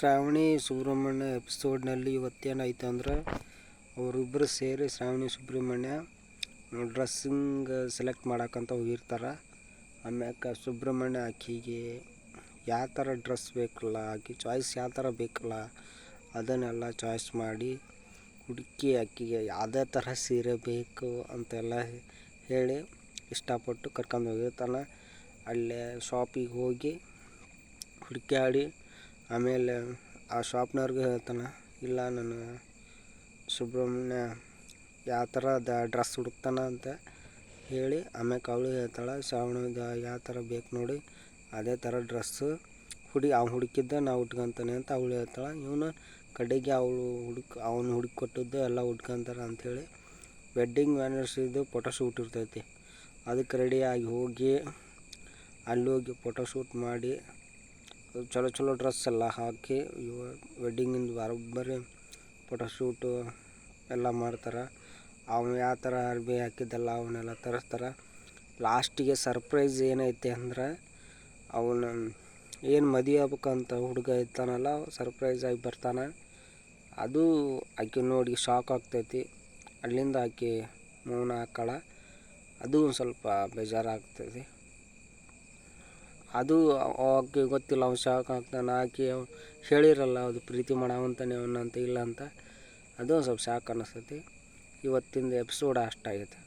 ಶ್ರಾವಣಿ ಸುಬ್ರಹ್ಮಣ್ಯ ಎಪಿಸೋಡ್ನಲ್ಲಿ ಇವತ್ತೇನಾಯ್ತು ಅಂದ್ರೆ ಅವರಿಬ್ಬರು ಸೇರಿ ಶ್ರಾವಣಿ ಸುಬ್ರಹ್ಮಣ್ಯ ಡ್ರೆಸ್ಸಿಂಗ್ ಸೆಲೆಕ್ಟ್ ಮಾಡೋಕ್ಕಂತ ಹೋಗಿರ್ತಾರೆ. ಆಮ್ಯಾಕೆ ಸುಬ್ರಹ್ಮಣ್ಯ ಆಕೆಗೆ ಯಾವ ಥರ ಡ್ರೆಸ್ ಬೇಕಲ್ಲ, ಆಕೆ ಚಾಯ್ಸ್ ಯಾವ ಥರ ಬೇಕಲ್ಲ ಅದನ್ನೆಲ್ಲ ಚಾಯ್ಸ್ ಮಾಡಿ ಹುಡುಕಿ ಆಕೆಗೆ ಯಾವುದೇ ಥರ ಸೀರೆ ಬೇಕು ಅಂತೆಲ್ಲ ಹೇಳಿ ಇಷ್ಟಪಟ್ಟು ಕರ್ಕೊಂಡು ಹೋಗಿರ್ತಾನೆ. ಅಲ್ಲೇ ಶಾಪಿಗೆ ಹೋಗಿ ಹುಡುಕಾಡಿ ಆಮೇಲೆ ಆ ಶಾಪ್ನವ್ರಿಗೆ ಹೇಳ್ತಾನೆ, ಇಲ್ಲ ನಾನು ಸುಬ್ರಹ್ಮಣ್ಯ ಯಾವ ಥರದ ಡ್ರೆಸ್ ಹುಡುಕ್ತಾನೆ ಅಂತ ಹೇಳಿ ಆಮ್ಯಾಕೆ ಅವಳು ಹೇಳ್ತಾಳೆ, ಶ್ರಾವಣದ ಯಾವ ಥರ ಬೇಕು ನೋಡಿ ಅದೇ ಥರ ಡ್ರೆಸ್ಸು ಅವ್ನು ಹುಡುಕಿದ್ದೆ ನಾವು ಉಟ್ಕೊತಾನೆ ಅಂತ ಅವಳು ಹೇಳ್ತಾಳೆ. ಇವನು ಕಡೆಗೆ ಅವನು ಹುಡುಕಿ ಕೊಟ್ಟಿದ್ದು ಎಲ್ಲ ಉಟ್ಕೊತಾರೆ ಅಂಥೇಳಿ ವೆಡ್ಡಿಂಗ್ ಆ್ಯನಿವರ್ಸರಿದು ಫೋಟೋಶೂಟ್ ಇರ್ತೈತಿ. ಅದಕ್ಕೆ ರೆಡಿಯಾಗಿ ಹೋಗಿ ಅಲ್ಲಿ ಹೋಗಿ ಫೋಟೋಶೂಟ್ ಮಾಡಿ ಚಲೋ ಡ್ರೆಸ್ ಎಲ್ಲ ಹಾಕಿ ವೆಡ್ಡಿಂಗಿಂದು ಬರೋಬ್ಬರಿ ಫೋಟೋಶೂಟು ಎಲ್ಲ ಮಾಡ್ತಾರೆ. ಅವನು ಯಾವ ಥರ ಅರ್ಬಿ ಹಾಕಿದ್ದಲ್ಲ ಅವನ್ನೆಲ್ಲ ತರಿಸ್ತಾರೆ. ಲಾಸ್ಟಿಗೆ ಸರ್ಪ್ರೈಸ್ ಏನೈತೆ ಅಂದ್ರೆ ಅವನು ಏನು ಮದುವೆ ಆಗ್ಬೇಕಂತ ಹುಡುಗ ಇರ್ತಾನಲ್ಲ ಸರ್ಪ್ರೈಸ್ ಆಗಿ ಬರ್ತಾನೆ. ಅದು ಆಕೆ ನೋಡಿ ಶಾಕ್ ಆಗ್ತೈತಿ. ಅಲ್ಲಿಂದ ಆಕೆ ಮೌನ ಹಾಕಳ. ಅದು ಒಂದು ಸ್ವಲ್ಪ ಬೇಜಾರಾಗ್ತೈತಿ. ಅದು ಆಕೆ ಗೊತ್ತಿಲ್ಲ, ಅವ್ನು ಶಾಕ್ ಆಗ್ತಾನೆ. ಆಕೆ ಹೇಳಿರಲ್ಲ ಅದು ಪ್ರೀತಿ ಮಾಡವಂತಾನೆ ಅವನಂತ ಇಲ್ಲ ಅಂತ. ಅದು ಒಂದು ಸ್ವಲ್ಪ ಶಾಕ್ ಅನ್ನಿಸ್ತೈತಿ. ಇವತ್ತಿಂದು ಎಪಿಸೋಡ್ ಅಷ್ಟಾಗೈತೆ.